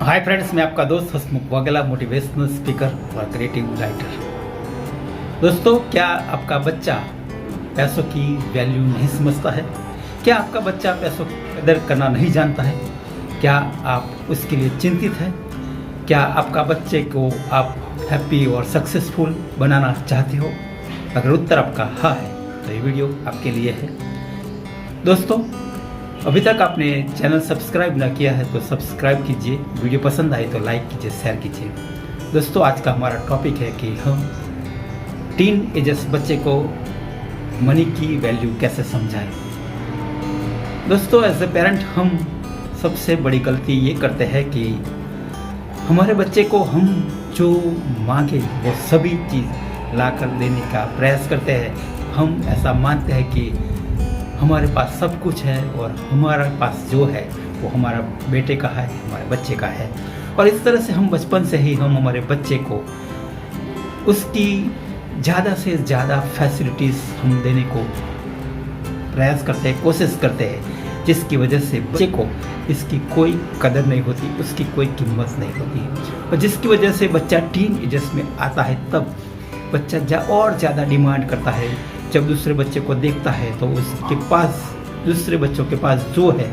Hi friends, मैं आपका दोस्त हसमुख वाघेला, मोटिवेशनल स्पीकर और क्रिएटिव राइटर। दोस्तों, क्या आपका बच्चा पैसों की वैल्यू नहीं समझता है? क्या आपका बच्चा पैसों की कदर करना नहीं जानता है? क्या आप उसके लिए चिंतित हैं? क्या आपका बच्चे को आप हैप्पी और सक्सेसफुल बनाना चाहते हो? अगर उत्तर आपका हाँ है तो ये वीडियो आपके लिए है। दोस्तों, अभी तक आपने चैनल सब्सक्राइब ना किया है तो सब्सक्राइब कीजिए, वीडियो पसंद आए तो लाइक कीजिए, शेयर कीजिए। दोस्तों, आज का हमारा टॉपिक है कि हम टीन एजर्स बच्चे को मनी की वैल्यू कैसे समझाएं। दोस्तों, एज ए पेरेंट हम सबसे बड़ी गलती ये करते हैं कि हमारे बच्चे को हम जो मांगे वो सभी चीज़ ला कर देने का प्रयास करते हैं। हम ऐसा मानते हैं कि हमारे पास सब कुछ है और हमारे पास जो है वो हमारा बेटे का है, हमारे बच्चे का है। और इस तरह से हम बचपन से ही हम हमारे बच्चे को उसकी ज़्यादा से ज़्यादा फैसिलिटीज़ हम देने को प्रयास करते हैं, कोशिश करते हैं, जिसकी वजह से बच्चे को इसकी कोई कदर नहीं होती, उसकी कोई कीमत नहीं होती। और जिसकी वजह से बच्चा टीन एजर्स में आता है तब बच्चा और ज़्यादा डिमांड करता है। जब दूसरे बच्चे को देखता है तो उसके पास दूसरे बच्चों के पास जो है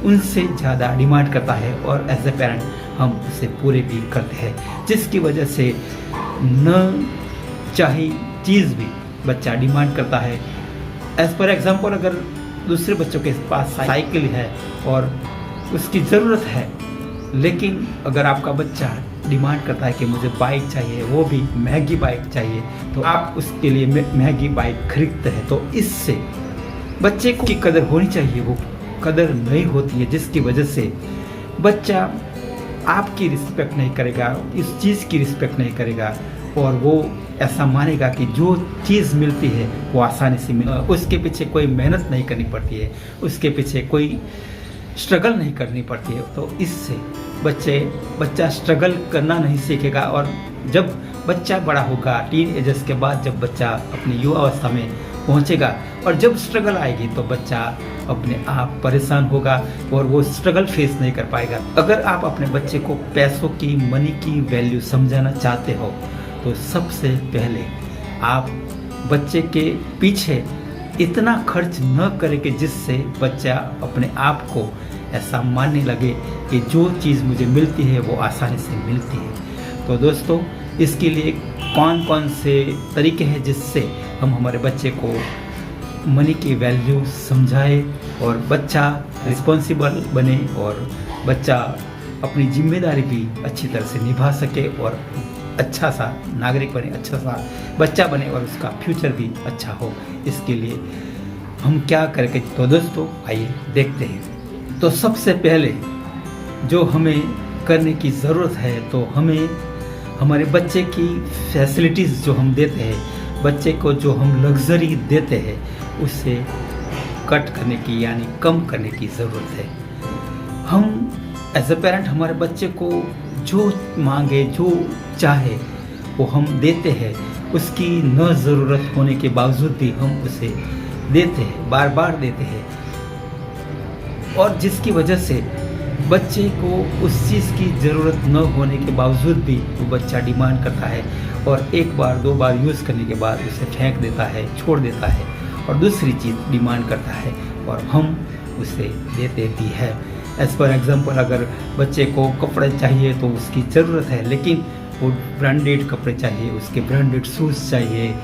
उनसे ज़्यादा डिमांड करता है और एज ए पेरेंट हम उसे पूरे भी करते हैं, जिसकी वजह से न चाहे चीज़ भी बच्चा डिमांड करता है। एज पर एग्जांपल, अगर दूसरे बच्चों के पास साइकिल है और उसकी ज़रूरत है, लेकिन अगर आपका बच्चा डिमांड करता है कि मुझे बाइक चाहिए, वो भी महंगी बाइक चाहिए, तो आप उसके लिए महंगी बाइक खरीदते हैं, तो इससे बच्चे की कदर होनी चाहिए, वो कदर नहीं होती है, जिसकी वजह से बच्चा आपकी रिस्पेक्ट नहीं करेगा, इस चीज़ की रिस्पेक्ट नहीं करेगा और वो ऐसा मानेगा कि जो चीज़ मिलती है वो आसानी से उसके पीछे कोई मेहनत नहीं करनी पड़ती है, उसके पीछे कोई स्ट्रगल नहीं करनी पड़ती है। तो इससे बच्चा स्ट्रगल करना नहीं सीखेगा और जब बच्चा बड़ा होगा, टीन एजर्स के बाद जब बच्चा अपनी युवा अवस्था में पहुंचेगा और जब स्ट्रगल आएगी तो बच्चा अपने आप परेशान होगा और वो स्ट्रगल फेस नहीं कर पाएगा। अगर आप अपने बच्चे को पैसों की, मनी की वैल्यू समझाना चाहते हो तो सबसे पहले आप बच्चे के पीछे इतना खर्च न करें कि जिससे बच्चा अपने आप को ऐसा मानने लगे कि जो चीज़ मुझे मिलती है वो आसानी से मिलती है। तो दोस्तों, इसके लिए कौन कौन से तरीके हैं जिससे हम हमारे बच्चे को मनी की वैल्यू समझाएं और बच्चा रिस्पॉन्सिबल बने और बच्चा अपनी जिम्मेदारी भी अच्छी तरह से निभा सके और अच्छा सा नागरिक बने, अच्छा सा बच्चा बने और उसका फ्यूचर भी अच्छा हो। इसके लिए हम क्या करेंगे? तो दोस्तों, आइए देखते हैं। तो सबसे पहले जो हमें करने की ज़रूरत है, तो हमें हमारे बच्चे की फैसिलिटीज़ जो हम देते हैं, बच्चे को जो हम लग्जरी देते हैं, उससे कट करने की यानी कम करने की ज़रूरत है। हम एज ए पेरेंट हमारे बच्चे को जो मांगे, जो चाहे वो हम देते हैं, उसकी न ज़रूरत होने के बावजूद भी हम उसे देते हैं, बार बार देते हैं, और जिसकी वजह से बच्चे को उस चीज़ की ज़रूरत न होने के बावजूद भी वो बच्चा डिमांड करता है और एक बार दो बार यूज़ करने के बाद उसे फेंक देता है, छोड़ देता है और दूसरी चीज़ डिमांड करता है और हम उसे देते भी है। एज पर एग्जांपल, अगर बच्चे को कपड़े चाहिए तो उसकी ज़रूरत है, लेकिन वो ब्रांडेड कपड़े चाहिए, उसके ब्रांडेड शूज़ चाहिए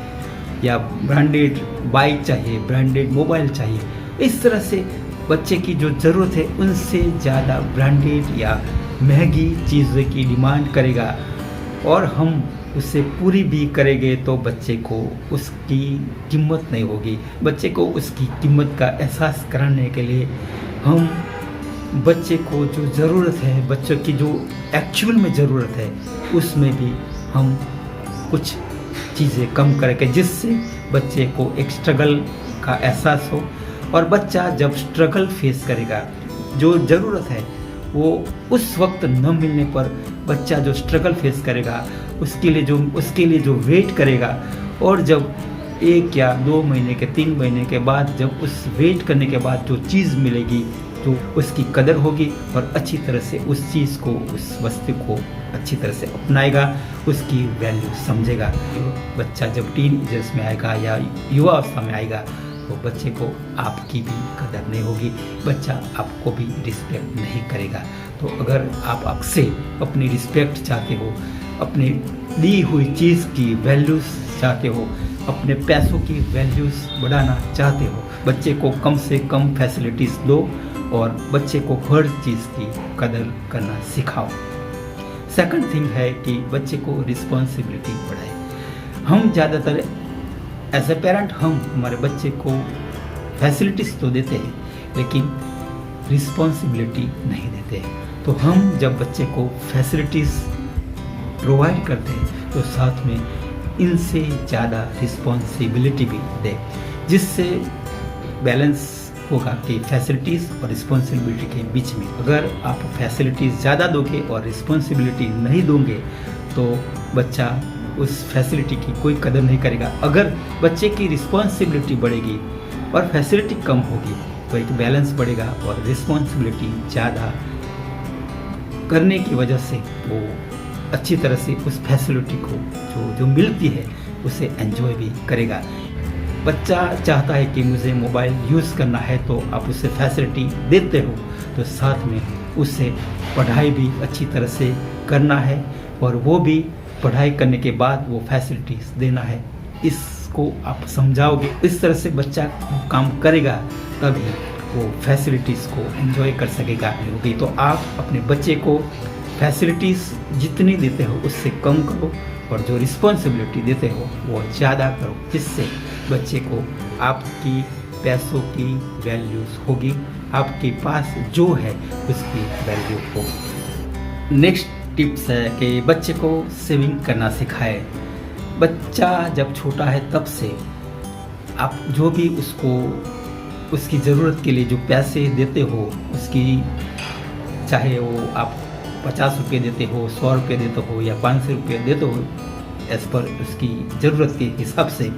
या ब्रांडेड बाइक चाहिए, ब्रांडेड मोबाइल चाहिए। इस तरह से बच्चे की जो ज़रूरत है उनसे ज़्यादा ब्रांडेड या महंगी चीज़ों की डिमांड करेगा और हम उसे पूरी भी करेंगे तो बच्चे को उसकी कीमत नहीं होगी। बच्चे को उसकी कीमत का एहसास कराने के लिए हम बच्चे को जो ज़रूरत है, बच्चों की जो एक्चुअल में ज़रूरत है, उसमें भी हम कुछ चीज़ें कम करके जिससे बच्चे को एक स्ट्रगल का एहसास हो और बच्चा जब स्ट्रगल फेस करेगा, जो ज़रूरत है वो उस वक्त न मिलने पर बच्चा जो स्ट्रगल फेस करेगा, उसके लिए जो वेट करेगा और जब 1 या 2 महीने के 3 महीने के बाद जब उस वेट करने के बाद जो चीज़ मिलेगी जो उसकी कदर होगी और अच्छी तरह से उस चीज़ को, उस वस्तु को अच्छी तरह से अपनाएगा, उसकी वैल्यू समझेगा। बच्चा जब टीन एजर्स में आएगा या युवा अवस्था में आएगा तो बच्चे को आपकी भी कदर नहीं होगी, बच्चा आपको भी रिस्पेक्ट नहीं करेगा। तो अगर आप आपसे अपनी रिस्पेक्ट चाहते हो, अपनी दी हुई चीज़ की वैल्यूज़ चाहते हो, अपने पैसों की वैल्यूज़ बढ़ाना चाहते हो, बच्चे को कम से कम फैसिलिटीज़ दो और बच्चे को हर चीज़ की कदर करना सिखाओ। सेकंड थिंग है कि बच्चे को रिस्पॉन्सिबिलिटी बढ़ाए। हम ज़्यादातर एज ए पेरेंट हम हमारे बच्चे को फैसिलिटीज़ तो देते हैं लेकिन रिस्पॉन्सिबिलिटी नहीं देते हैं। तो हम जब बच्चे को फैसिलिटीज़ प्रोवाइड करते हैं तो साथ में इनसे ज़्यादा रिस्पॉन्सिबिलिटी भी दें, जिससे बैलेंस होगा कि फैसिलिटीज़ और रिस्पॉन्सिबिलिटी के बीच में। अगर आप फैसिलिटीज़ ज़्यादा दोगे और रिस्पॉन्सिबिलिटी नहीं दोगे तो बच्चा उस फैसिलिटी की कोई कदर नहीं करेगा। अगर बच्चे की रिस्पॉन्सिबिलिटी बढ़ेगी और फैसिलिटी कम होगी तो एक बैलेंस बढ़ेगा और रिस्पॉन्सिबिलिटी ज़्यादा करने की वजह से वो अच्छी तरह से उस फैसिलिटी को जो मिलती है उसे एंजॉय भी करेगा। बच्चा चाहता है कि मुझे मोबाइल यूज़ करना है तो आप उसे फैसिलिटी देते हो तो साथ में उससे पढ़ाई भी अच्छी तरह से करना है और वो भी पढ़ाई करने के बाद वो फैसिलिटीज़ देना है। इसको आप समझाओगे, इस तरह से बच्चा काम करेगा तभी वो फैसिलिटीज़ को एंजॉय कर सकेगा। तो आप अपने बच्चे को फैसिलिटीज़ जितनी देते हो उससे कम करो और जो रिस्पॉन्सिबिलिटी देते हो वो ज़्यादा करो, जिससे बच्चे को आपकी पैसों की वैल्यूज़ होगी, आपके पास जो है उसकी वैल्यू हो। नेक्स्ट टिप्स है कि बच्चे को सेविंग करना सिखाए। बच्चा जब छोटा है तब से आप जो भी उसको उसकी ज़रूरत के लिए जो पैसे देते हो, उसकी चाहे वो आप 50 रुपये देते हो, 100 रुपये देते हो या 500 रुपये देते हो एज पर उसकी ज़रूरत के हिसाब से,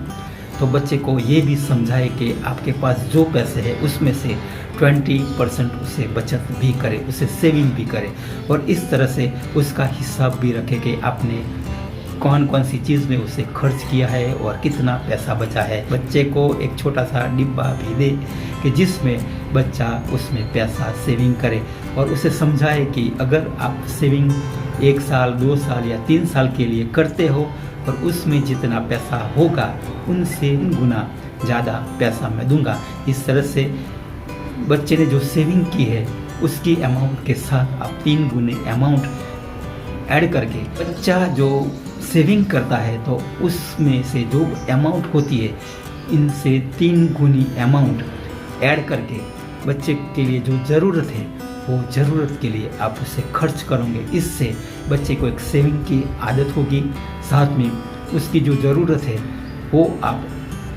तो बच्चे को ये भी समझाए कि आपके पास जो पैसे हैं उसमें से 20% उसे बचत भी करे, उसे सेविंग भी करे और इस तरह से उसका हिसाब भी रखे कि आपने कौन कौन सी चीज़ में उसे खर्च किया है और कितना पैसा बचा है। बच्चे को एक छोटा सा डिब्बा भी दे कि जिसमें बच्चा उसमें पैसा सेविंग करे और उसे समझाए कि अगर आप सेविंग 1 साल 2 साल या 3 साल के लिए करते हो और उसमें जितना पैसा होगा उनसे गुना ज़्यादा पैसा मैं दूंगा। इस तरह से बच्चे ने जो सेविंग की है उसकी अमाउंट के साथ आप 3 गुने अमाउंट ऐड करके, बच्चा जो सेविंग करता है तो उसमें से जो अमाउंट होती है इनसे 3 गुनी अमाउंट ऐड करके बच्चे के लिए जो ज़रूरत है वो ज़रूरत के लिए आप उसे खर्च करोगे। इससे बच्चे को एक सेविंग की आदत होगी, साथ में उसकी जो ज़रूरत है वो आप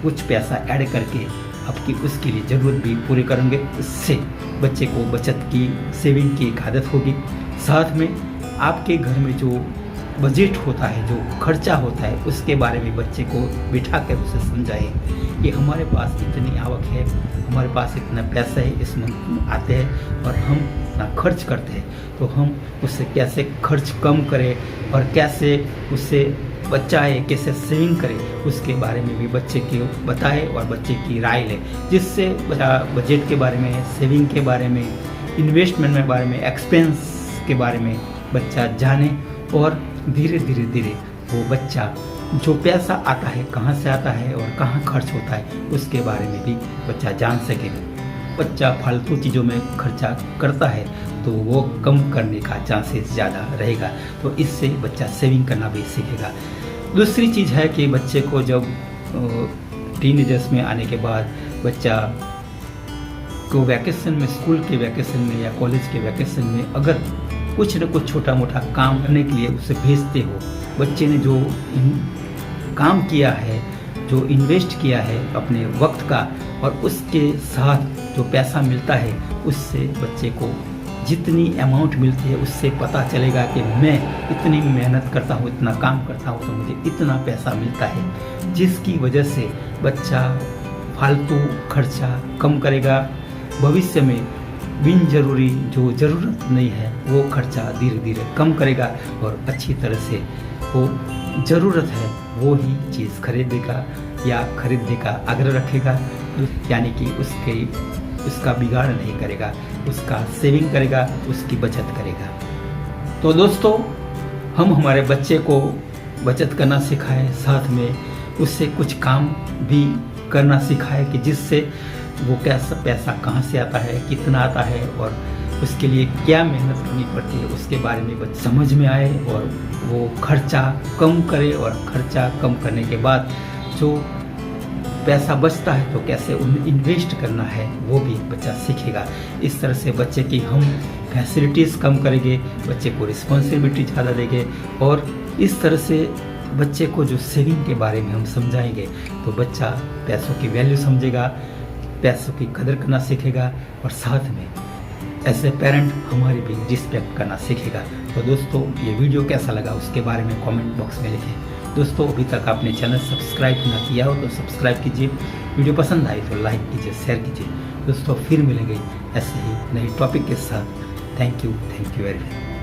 कुछ पैसा ऐड करके आपकी उसके लिए ज़रूरत भी पूरी करेंगे। इससे बच्चे को बचत की, सेविंग की एक आदत होगी। साथ में आपके घर में जो बजट होता है, जो खर्चा होता है, उसके बारे में बच्चे को बिठा कर उसे समझाएं कि हमारे पास इतनी आवक है, हमारे पास इतना पैसा है, इसमें आते हैं और हम इतना खर्च करते हैं, तो हम उससे कैसे खर्च कम करें और कैसे उससे बचाए, कैसे सेविंग करें, उसके बारे में भी बच्चे को बताए और बच्चे की राय ले, जिससे बच्चा बजट के बारे में, सेविंग के बारे में, इन्वेस्टमेंट के बारे में, एक्सपेंस के बारे में बच्चा जाने और धीरे धीरे वो बच्चा जो पैसा आता है कहाँ से आता है और कहाँ खर्च होता है उसके बारे में भी बच्चा जान सकेगा। बच्चा फालतू चीज़ों में खर्चा करता है तो वो कम करने का चांसेस ज़्यादा रहेगा, तो इससे बच्चा सेविंग करना भी सीखेगा। दूसरी चीज़ है कि बच्चे को जब टीनेजर्स में आने के बाद बच्चा को वैकेशन में, स्कूल के वैकेशन में या कॉलेज के वैकेशन में अगर कुछ न कुछ छोटा मोटा काम करने के लिए उसे भेजते हो, बच्चे ने जो काम किया है, जो इन्वेस्ट किया है अपने वक्त का और उसके साथ जो पैसा मिलता है उससे बच्चे को जितनी अमाउंट मिलती है उससे पता चलेगा कि मैं इतनी मेहनत करता हूँ, इतना काम करता हूँ तो मुझे इतना पैसा मिलता है, जिसकी वजह से बच्चा फालतू खर्चा कम करेगा। भविष्य में बिन जरूरी जो ज़रूरत नहीं है वो खर्चा धीरे धीरे कम करेगा और अच्छी तरह से वो ज़रूरत है वो ही चीज़ खरीदेगा या खरीदने का आग्रह रखेगा, यानी कि उसका बिगाड़ नहीं करेगा, उसका सेविंग करेगा, उसकी बचत करेगा। तो दोस्तों, हम हमारे बच्चे को बचत करना सिखाएं, साथ में उससे कुछ काम भी करना सिखाएं कि जिससे वो कैसा पैसा कहाँ से आता है, कितना आता है और उसके लिए क्या मेहनत करनी पड़ती है उसके बारे में समझ में आए और वो खर्चा कम करे और खर्चा कम करने के बाद जो पैसा बचता है तो कैसे उन्हें इन्वेस्ट करना है वो भी बच्चा सीखेगा। इस तरह से बच्चे की हम फैसिलिटीज़ कम करेंगे, बच्चे को रिस्पॉन्सिबिलिटी ज़्यादा देंगे और इस तरह से बच्चे को जो सेविंग के बारे में हम समझाएंगे तो बच्चा पैसों की वैल्यू समझेगा, पैसों की कदर करना सीखेगा और साथ में ऐसे पेरेंट हमारी भी रिस्पेक्ट करना सीखेगा। तो दोस्तों, ये वीडियो कैसा लगा उसके बारे में कमेंट बॉक्स में लिखें। दोस्तों, अभी तक आपने चैनल सब्सक्राइब ना किया हो तो सब्सक्राइब कीजिए, वीडियो पसंद आई तो लाइक कीजिए, शेयर कीजिए। दोस्तों, फिर मिलेंगे ऐसे ही नए टॉपिक के साथ। Thank you very much.